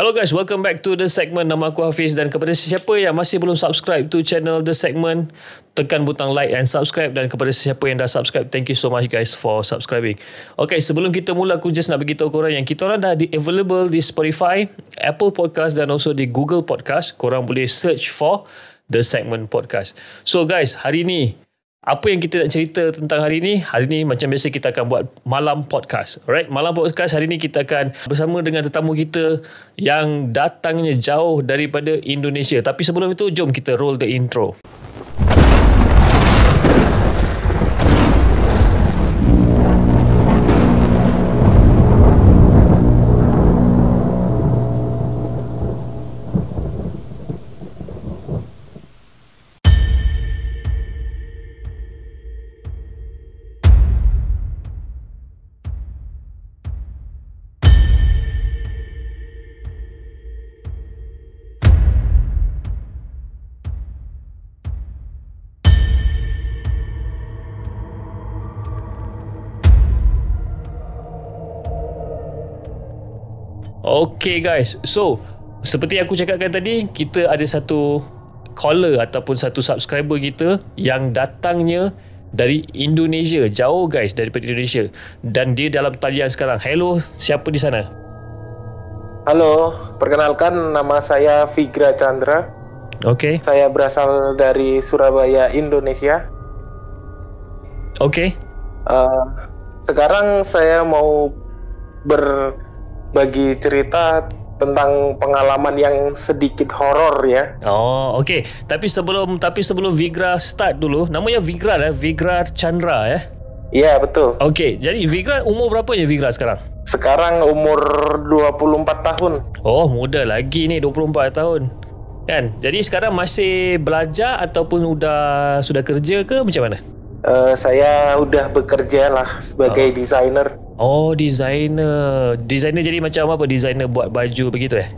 Hello guys, welcome back to The Segment. Nama aku Hafiz, dan kepada sesiapa yang masih belum subscribe to channel The Segment, tekan butang like and subscribe, dan kepada sesiapa yang dah subscribe, thank you so much guys for subscribing. Okay, sebelum kita mula, aku just nak beritahu korang yang kita orang dah available di Spotify, Apple Podcast dan also di Google Podcast. Korang boleh search for The Segment Podcast. So guys, hari ni apa yang kita nak cerita tentang hari ni? Hari ni macam biasa kita akan buat malam podcast. Alright, malam podcast hari ni kita akan bersama dengan tetamu kita yang datangnya jauh daripada Indonesia. Tapi sebelum itu, jom kita roll the intro. Okay guys, so seperti aku cakapkan tadi, kita ada satu caller ataupun satu subscriber kita yang datangnya dari Indonesia, jauh guys, daripada Indonesia, dan dia dalam talian sekarang. Hello, siapa di sana? Halo, perkenalkan nama saya Vigra Chandra. Okay. Saya berasal dari Surabaya, Indonesia. Okay. Sekarang saya mau berbagi cerita tentang pengalaman yang sedikit horor ya. Oh, okay. Tapi sebelum Vigra start dulu, namanya Vigra dah, Vigra Chandra ya? Iya, betul. Okay, jadi Vigra umur berapa ya Vigra sekarang? Sekarang umur 24 tahun. Oh, muda lagi ni, 24 tahun. Kan? Jadi sekarang masih belajar ataupun sudah kerja ke macam mana? Saya udah bekerja lah sebagai desainer. Oh, designer. Designer jadi macam apa? Designer buat baju begitu ya?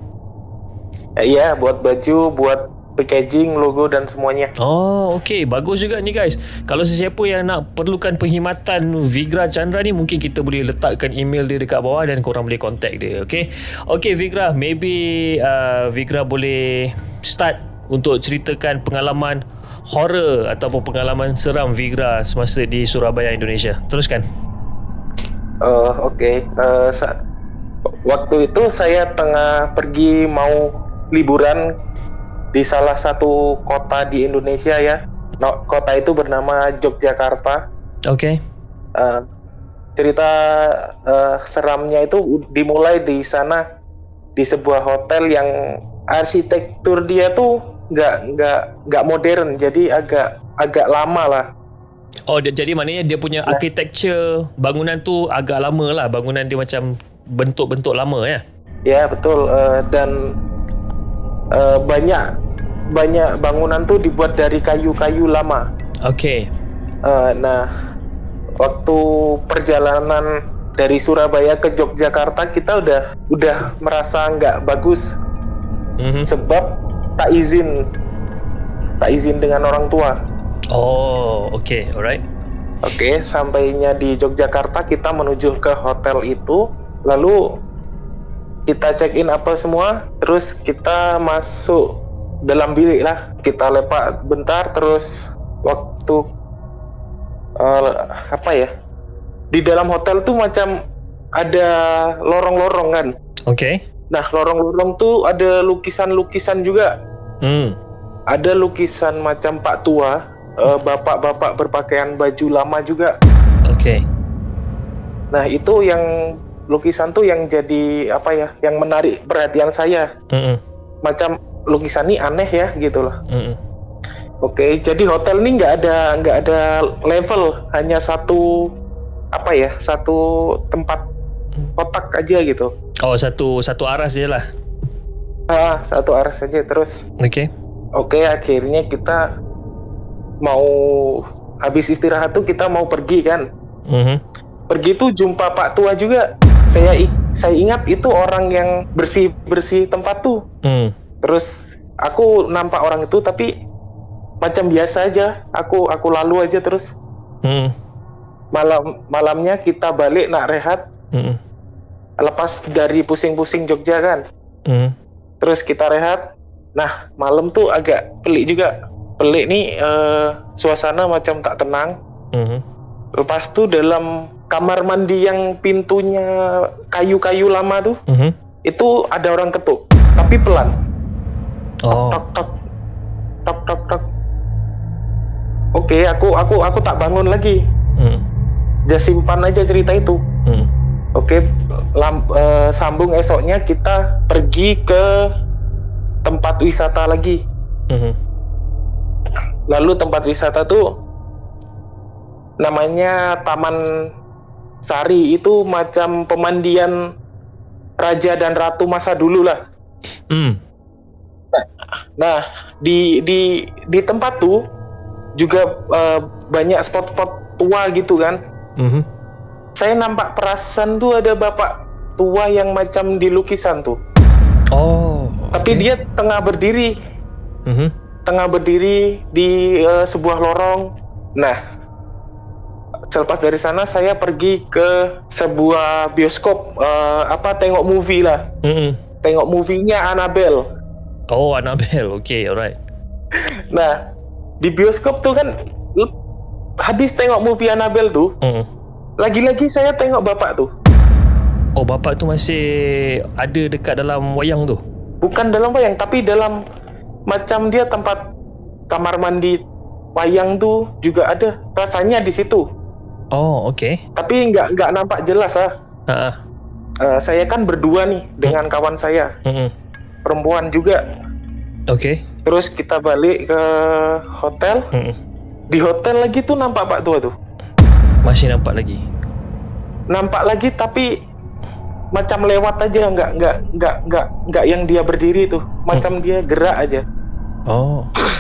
Iya, buat baju, buat packaging, logo dan semuanya. Oh, okay. Bagus juga ni guys. Kalau sesiapa yang nak perlukan perkhidmatan Vigra Chandra ni, mungkin kita boleh letakkan email dia dekat bawah dan korang boleh contact dia. Okay? Okay Vigra, maybe Vigra boleh start untuk ceritakan pengalaman horror ataupun pengalaman seram Vigra semasa di Surabaya, Indonesia. Teruskan. Oke. Waktu itu saya tengah pergi mau liburan di salah satu kota di Indonesia ya. Kota itu bernama Yogyakarta. Oke. Cerita seramnya itu dimulai di sana, di sebuah hotel yang arsitektur dia tuh nggak modern, jadi agak lama lah. Oh, jadi maknanya dia punya architecture bangunan tu agak lama lah. Bangunan dia macam bentuk-bentuk lama ya? Ya, betul. Dan banyak bangunan tu dibuat dari kayu-kayu lama. Oke. Nah, waktu perjalanan dari Surabaya ke Yogyakarta, kita udah merasa nggak bagus. Sebab tak izin dengan orang tua. Oh, okay, alright. Oke, sampainya di Yogyakarta, kita menuju ke hotel itu. Lalu kita check in apa semua, terus kita masuk dalam bilik lah. Kita lepak bentar, terus waktu di dalam hotel tuh macam ada lorong-lorong kan. Oke. Nah, lorong-lorong tuh ada lukisan-lukisan juga. Ada lukisan macam Pak Tua, bapak-bapak berpakaian baju lama juga. Oke. Nah, itu yang lukisan tuh yang jadi yang menarik perhatian saya. Macam lukisan ini aneh ya, gitu loh. Oke, jadi hotel ini nggak ada level, hanya satu tempat kotak aja gitu. Oh, satu arah saja lah. Satu arah saja terus. Oke, akhirnya kita mau habis istirahat tuh kita mau pergi kan. Pergi tuh jumpa Pak Tua juga. Saya ingat itu orang yang bersih tempat tuh. Terus aku nampak orang itu tapi macam biasa aja. Aku lalu aja terus. Malamnya kita balik nak rehat. Lepas dari pusing-pusing Jogja kan. Terus kita rehat. Nah, malam tuh agak pelik juga. Pelik nih, suasana macam tak tenang. Lepas tuh dalam kamar mandi yang pintunya kayu-kayu lama tuh, itu ada orang ketuk, tapi pelan. Tok tok tok tok tok. Oke, aku tak bangun lagi. Just simpan aja cerita itu. Oke, sambung esoknya kita pergi ke tempat wisata lagi. Lalu tempat wisata tuh namanya Taman Sari, itu macam pemandian raja dan ratu masa dulu lah. Nah, di tempat tuh juga banyak spot-spot tua gitu kan. Saya nampak perasan tuh ada bapak tua yang macam di lukisan tuh. Tapi dia tengah berdiri. Tengah berdiri di sebuah lorong. Nah, selepas dari sana saya pergi ke sebuah bioskop, tengok movie lah. Tengok movie-nya Annabelle. Annabelle, okay, alright. Nah, di bioskop tuh kan habis tengok movie Annabelle tuh, lagi-lagi saya tengok bapak tuh. Bapak tu masih ada dekat dalam wayang tu? Bukan dalam wayang, tapi dalam macam dia tempat kamar mandi wayang tuh juga ada. Rasanya di situ. Okay. Tapi nggak nampak jelas lah. Saya kan berdua nih dengan kawan saya, perempuan juga. Okay. Terus kita balik ke hotel. Di hotel lagi tuh nampak Pak Tua tuh. Masih nampak lagi? Nampak lagi, tapi macam lewat aja, nggak yang dia berdiri tuh, macam dia gerak aja.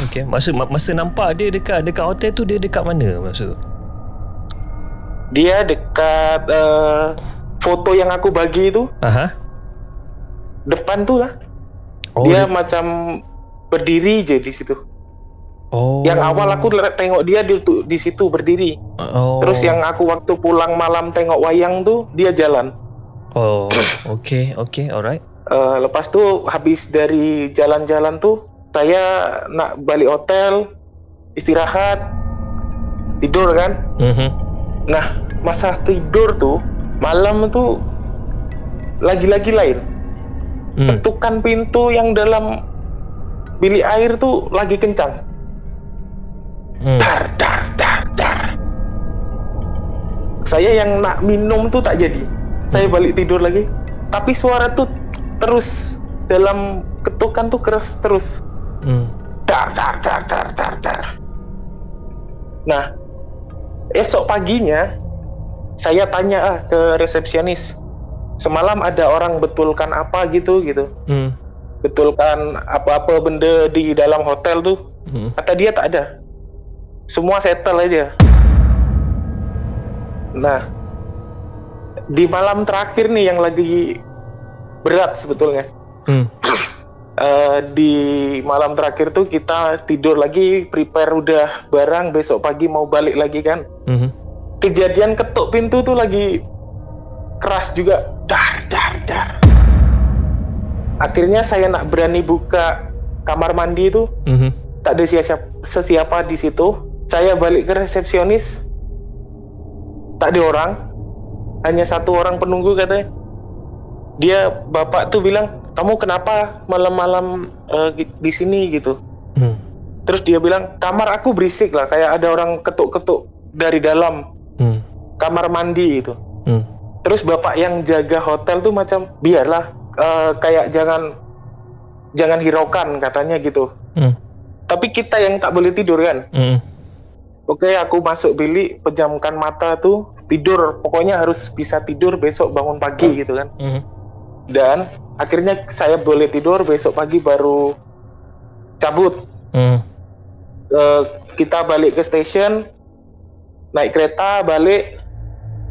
Okay. Masa nampak dia dekat hotel tu, dia dekat mana maksud tu? Dia dekat foto yang aku bagi itu. Depan tuh lah. Dia macam berdiri aja di situ. Yang awal aku tengok dia di situ berdiri. Terus yang aku waktu pulang malam tengok wayang tuh, dia jalan. Okay, alright. Lepas tuh habis dari jalan-jalan tuh, saya nak balik hotel, istirahat, tidur kan. Nah, masa tidur tuh malam tuh lagi-lagi lain. Ketukan pintu yang dalam bilik air tuh lagi kencang. Dar. Saya yang nak minum tuh tak jadi. Saya balik tidur lagi. Tapi suara tuh terus dalam ketukan tuh keras terus. Dar. Nah, esok paginya saya tanya ke resepsionis, semalam ada orang betulkan apa gitu. Betulkan apa-apa benda di dalam hotel tuh. Kata dia tak ada. Semua settle aja. Nah, di malam terakhir nih yang lagi berat sebetulnya. Di malam terakhir tuh kita tidur lagi, prepare udah barang, besok pagi mau balik lagi kan. Kejadian ketuk pintu tuh lagi keras juga. Dar. Akhirnya saya nak berani buka kamar mandi itu. Tak ada siapa di situ. Saya balik ke resepsionis, tak ada orang, hanya satu orang penunggu katanya. Dia bapak tuh bilang, kamu kenapa malam-malam di sini gitu. Terus dia bilang, kamar aku berisik lah, kayak ada orang ketuk-ketuk dari dalam kamar mandi itu. Terus bapak yang jaga hotel tuh macam, biarlah, kayak jangan hiraukan katanya gitu. Tapi kita yang tak boleh tidur kan. Oke, aku masuk bilik, pejamkan mata tuh, tidur. Pokoknya harus bisa tidur, besok bangun pagi gitu kan. Dan akhirnya saya boleh tidur, besok pagi baru cabut. Kita balik ke stasiun, naik kereta, balik.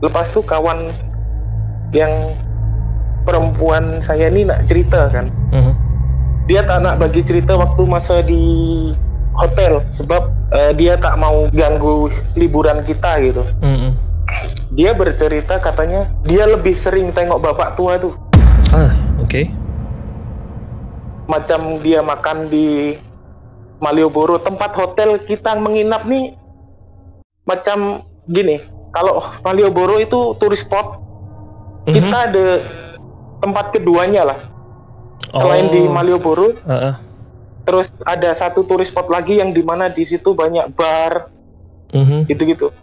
Lepas tuh kawan yang perempuan saya ini nak cerita kan. Dia tak nak bagi cerita waktu masa di hotel, sebab dia tak mau ganggu liburan kita gitu. Dia bercerita katanya dia lebih sering tengok bapak tua tuh. Okay. macam dia makan di Malioboro. Tempat hotel kita menginap nih macam gini. Kalau Malioboro itu tourist spot, kita ada tempat keduanya lah. Selain di Malioboro, terus ada satu tourist spot lagi yang dimana di situ banyak bar, gitu-gitu.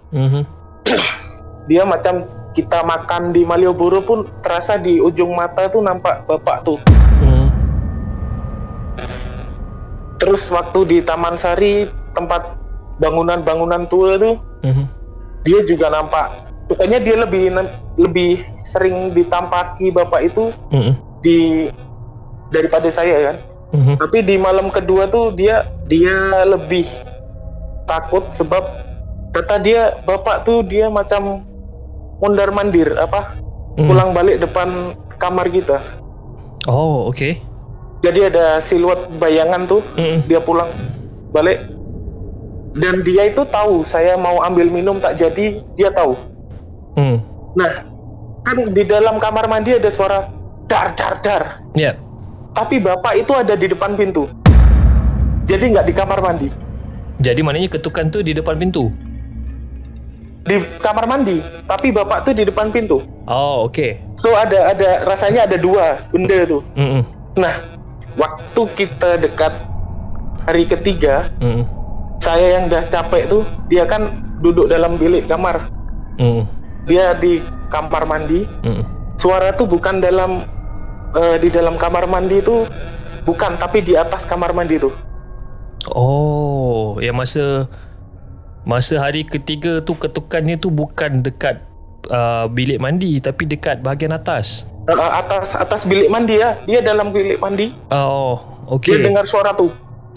Dia macam kita makan di Malioboro pun terasa di ujung mata tuh nampak bapak tuh. Terus waktu di Taman Sari, tempat bangunan-bangunan tua tuh, dia juga nampak. Pokoknya dia lebih sering ditampaki bapak itu daripada saya kan. Tapi di malam kedua tuh dia lebih takut sebab kata dia bapak tuh dia macam mondar-mandir pulang balik depan kamar kita. Oh, oke. Jadi ada siluet bayangan tuh, dia pulang balik. Dan dia itu tahu saya mau ambil minum tak jadi, dia tahu. Nah, kan di dalam kamar mandi ada suara dar. Yeah. Tapi bapak itu ada di depan pintu. Jadi nggak di kamar mandi. Jadi maknanya ketukan tuh di depan pintu? Di kamar mandi, tapi bapak tuh di depan pintu. Oh, oke. So ada rasanya ada dua benda tuh. Nah, waktu kita dekat hari ketiga, saya yang udah capek tuh, dia kan duduk dalam bilik kamar. Dia di kamar mandi. Suara tuh bukan di dalam kamar mandi tuh, bukan, tapi di atas kamar mandi tuh. Oh, ya masa hari ketiga tu ketukannya tu bukan dekat bilik mandi, tapi dekat bahagian atas. Atas bilik mandi ya, dia dalam bilik mandi. Oh, okey. Dia dengar suara tuh.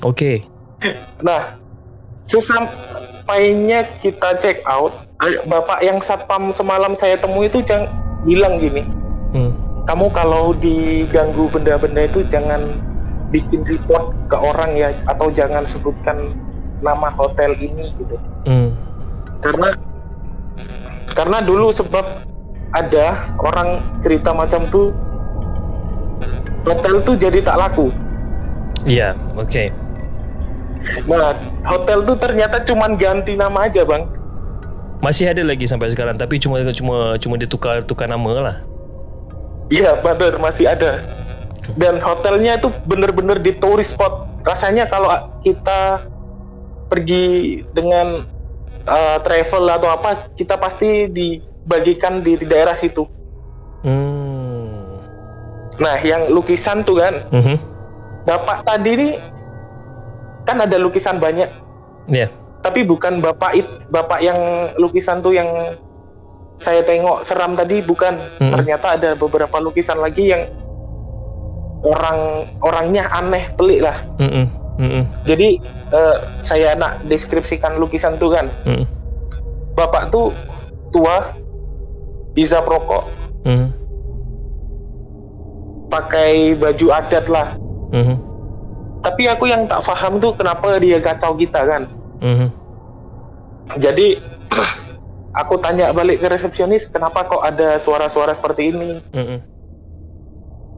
Okey. Nah, sesampainya kita check out, bapak yang satpam semalam saya temui itu bilang gini, kamu kalau diganggu benda-benda itu jangan bikin report ke orang ya, atau jangan sebutkan nama hotel ini gitu. Karena dulu sebab ada orang cerita macam tuh, hotel tuh jadi tak laku. Iya, oke. Nah, hotel tuh ternyata cuman ganti nama aja, Bang. Masih ada lagi sampai sekarang, tapi cuma dia tukar nama lah. Iya, benar, masih ada. Dan hotelnya itu bener-bener di tourist spot. Rasanya kalau kita pergi dengan travel atau apa, kita pasti dibagikan di daerah situ. Nah, yang lukisan tuh kan, bapak tadi nih kan ada lukisan banyak. Iya. Tapi bukan bapak yang lukisan tuh yang saya tengok seram tadi, bukan. Ternyata ada beberapa lukisan lagi yang orangnya aneh, pelik lah. Jadi saya nak deskripsikan lukisan tuh kan. Bapak tuh tua, hisap rokok, pakai baju adat lah. Tapi aku yang tak paham tuh kenapa dia kacau kita kan. Jadi aku tanya balik ke resepsionis, kenapa kok ada suara-suara seperti ini.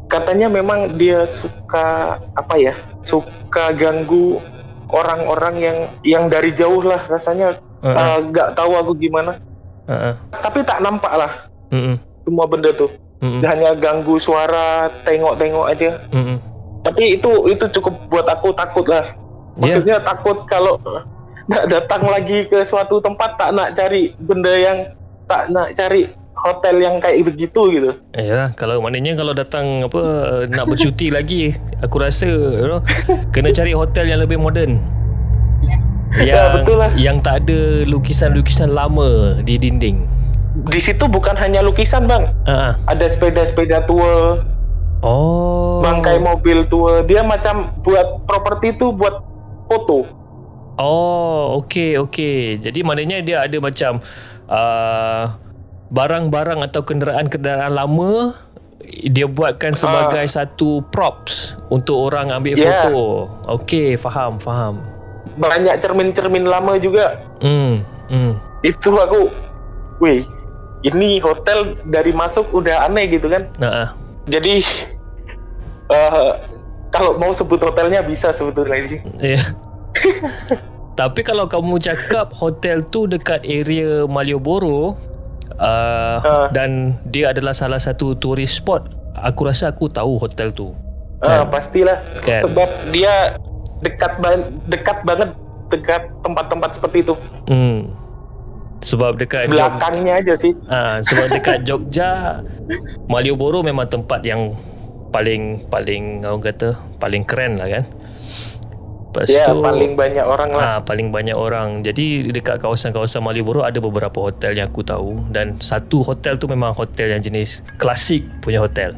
Katanya memang dia suka suka ganggu orang-orang yang dari jauh lah, rasanya gak tahu aku gimana. Tapi tak nampak lah semua benda tuh. Hanya ganggu suara, tengok-tengok aja. Tapi itu cukup buat aku takut lah. Maksudnya takut kalau nak datang lagi ke suatu tempat, tak nak cari benda yang, tak nak cari hotel yang kayak begitu gitu. Ya, kalau maknanya kalau datang nak bercuti lagi, aku rasa kena cari hotel yang lebih moden. Ya, betul lah. Yang tak ada lukisan-lukisan lama di dinding. Di situ bukan hanya lukisan, Bang. Ada sepeda-sepeda tua. Oh. Bangkai mobil tua. Dia macam buat properti itu buat foto. Oh, okey. Jadi maknanya dia ada macam barang-barang atau kenderaan-kenderaan lama, dia buatkan sebagai satu props untuk orang ambil foto. Okey, faham. Banyak cermin-cermin lama juga. Itu aku, weh, ini hotel dari masuk udah aneh gitu kan. Jadi kalau mau sebut hotelnya bisa sebetulnya ini. Iya. Tapi kalau kamu cakap hotel tu dekat area Malioboro dan dia adalah salah satu tourist spot, aku rasa aku tahu hotel tu. Pastilah. Kan? Sebab dia dekat banget dekat tempat-tempat seperti itu. Sebab dekat belakangnya aja sih. Sebab dekat Jogja, Malioboro memang tempat yang paling orang kata paling keren lah kan. Lepas tu, paling banyak orang lah. Paling banyak orang. Jadi dekat kawasan-kawasan Malioboro ada beberapa hotel yang aku tahu, dan satu hotel tu memang hotel yang jenis klasik punya hotel.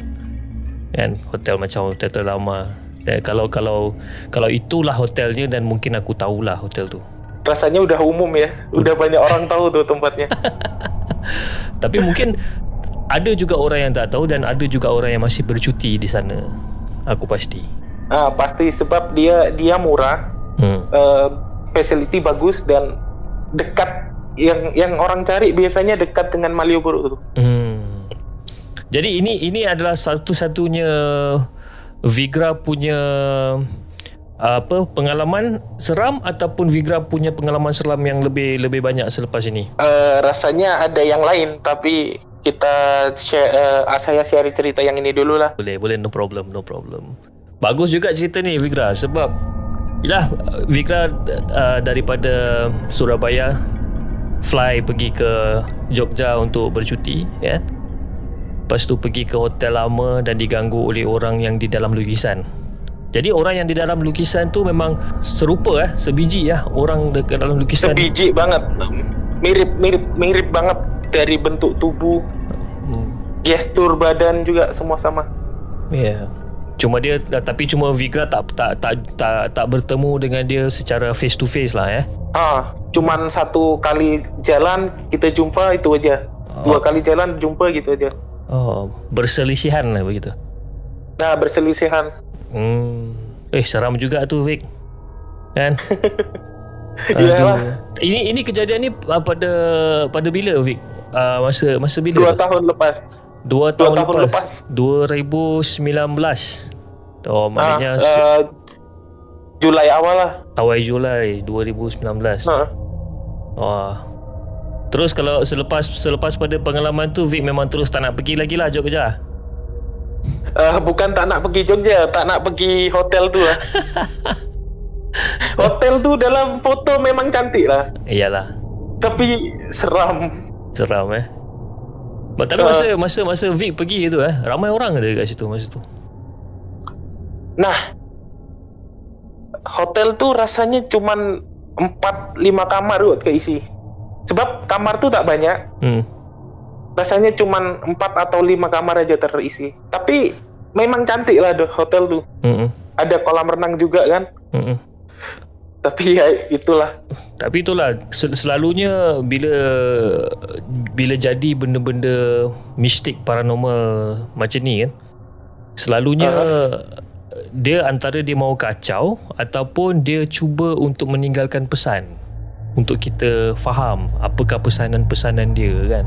Kan, hotel macam hotel terlama. Dan kalau itulah hotelnya, dan mungkin aku tahulah hotel tu. Rasanya udah umum ya. Udah banyak orang tahu tuh tempatnya. Tapi mungkin ada juga orang yang tak tahu, dan ada juga orang yang masih bercuti di sana. Aku pasti. Pasti sebab dia murah, facility bagus, dan dekat. Yang orang cari biasanya dekat dengan Malioboro tuh. Jadi ini adalah satu-satunya Vigra punya pengalaman seram, ataupun Vigra punya pengalaman seram yang lebih banyak selepas ini? Rasanya ada yang lain, tapi kita saya share cerita yang ini dulu lah. Boleh, no problem. Bagus juga cerita ni Vigra, sebab yalah, Vigra daripada Surabaya fly pergi ke Jogja untuk bercuti, ya. Lepas tu pergi ke hotel lama dan diganggu oleh orang yang di dalam lukisan. Jadi orang yang di dalam lukisan tu memang serupa sebiji orang dekat dalam lukisan. Sebiji banget. Mirip banget dari bentuk tubuh. Gestur badan juga semua sama. Ya. Yeah. Cuma Vigra tak bertemu dengan dia secara face to face lah cuman satu kali jalan kita jumpa itu aja. 2 kali jalan jumpa gitu aja. Berselisihan lah begitu. Berselisihan. Seram juga tu Vic. Kan? Iyalah. Ini kejadian ni pada bila Vic? Masa bila? 2 tahun lepas. 2 tahun lepas. 2019. Maknanya Julai awal lah. Awal Julai 2019. Terus kalau selepas pada pengalaman tu, Vic memang terus tak nak pergi lagi lah Jogja? Bukan tak nak pergi Jogja, tak nak pergi hotel tu lah. Hotel tu dalam foto memang cantik lah. Iyalah. Tapi seram. Tapi masa Vic pergi tu ramai orang ada dekat situ masa tu? Nah, hotel tu rasanya cuman 4-5 kamar kot keisi. Sebab kamar tu tak banyak. Rasanya cuman 4 atau 5 kamar aja terisi. Tapi memang cantik lah hotel tu. Ada kolam renang juga kan. Tapi ya itulah. Selalunya bila jadi benda-benda mistik paranormal macam ni kan, selalunya dia antara dia mau kacau ataupun dia cuba untuk meninggalkan pesan untuk kita faham apakah pesanan-pesanan dia kan.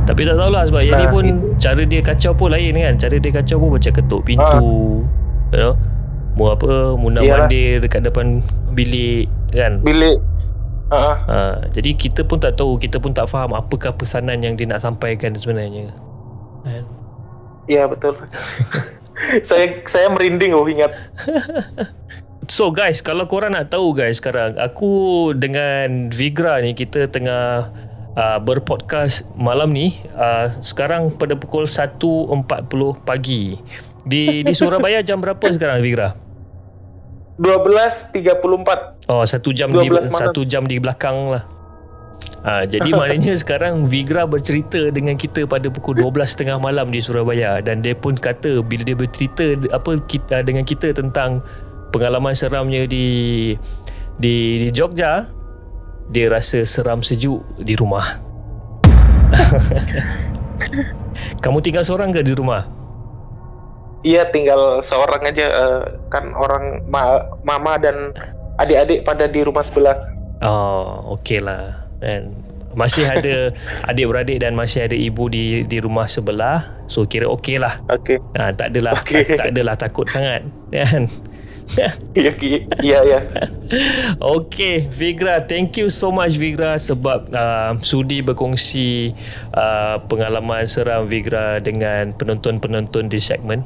Tapi tak tahulah, sebab yang ni pun cara dia kacau pun lain kan. Cara dia kacau pun macam ketuk pintu, mundar-mandir dekat depan bilik kan. Jadi kita pun tak tahu, kita pun tak faham apakah pesanan yang dia nak sampaikan sebenarnya kan? Ya betul. saya merinding ingat. So guys, kalau korang nak tahu guys, sekarang aku dengan Vigra ni kita tengah berpodcast malam ni sekarang pada pukul 1.40 pagi di Surabaya. Jam berapa sekarang Vigra? 12.34. 1 jam di belakang lah. Jadi maknanya sekarang Vigra bercerita dengan kita pada pukul 12.30 malam di Surabaya, dan dia pun kata bila dia bercerita dengan kita tentang pengalaman seramnya di Jogja, dia rasa seram sejuk di rumah. Kamu tinggal seorang ke di rumah? Iya, tinggal seorang aja. Kan orang mama dan adik-adik pada di rumah sebelah. Okey lah. Dan Masih ada adik-beradik dan masih ada ibu di rumah sebelah. So kira okey lah. Tak adalah takut sangat kan. Ya. Okay, Vigra, thank you so much Vigra sebab sudi berkongsi pengalaman seram Vigra dengan penonton-penonton di segmen.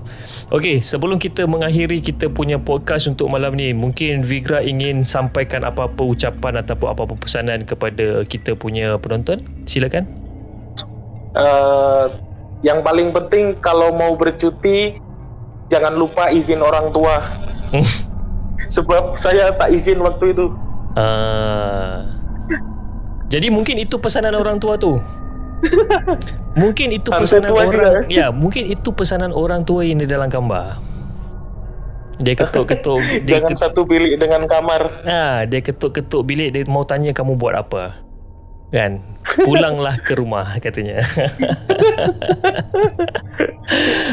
Okay, sebelum kita mengakhiri kita punya podcast untuk malam ni, mungkin Vigra ingin sampaikan apa-apa ucapan ataupun apa-apa pesanan kepada kita punya penonton. Silakan. Yang paling penting kalau mau bercuti, jangan lupa izin orang tua. Sebab saya tak izin waktu itu. Jadi mungkin itu pesanan orang tua tu. Mungkin itu pesanan orang juga, ya, mungkin itu pesanan orang tua yang di dalam gambar. Dia ketuk-ketuk jangan satu bilik dengan kamar. Dia ketuk-ketuk bilik, dia mau tanya kamu buat apa. Kan? Pulanglah ke rumah katanya.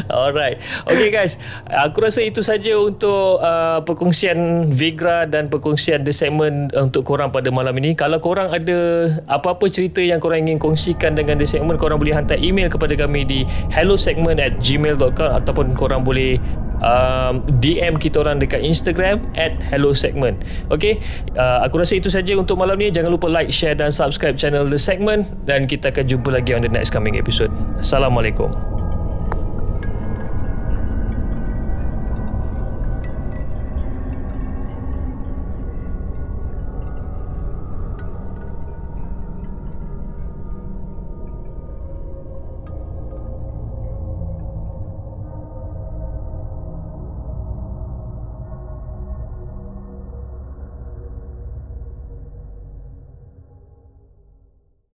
Alright. Okay guys, aku rasa itu saja untuk perkongsian Vigra dan perkongsian The Segment untuk korang pada malam ini. Kalau korang ada apa-apa cerita yang korang ingin kongsikan dengan The Segment, korang boleh hantar email kepada kami di hellosegment@gmail.com ataupun korang boleh DM kita orang dekat Instagram @hellosegment. Okay, aku rasa itu saja untuk malam ni. Jangan lupa like, share dan subscribe channel The Segment, dan kita akan jumpa lagi on the next coming episode. Assalamualaikum.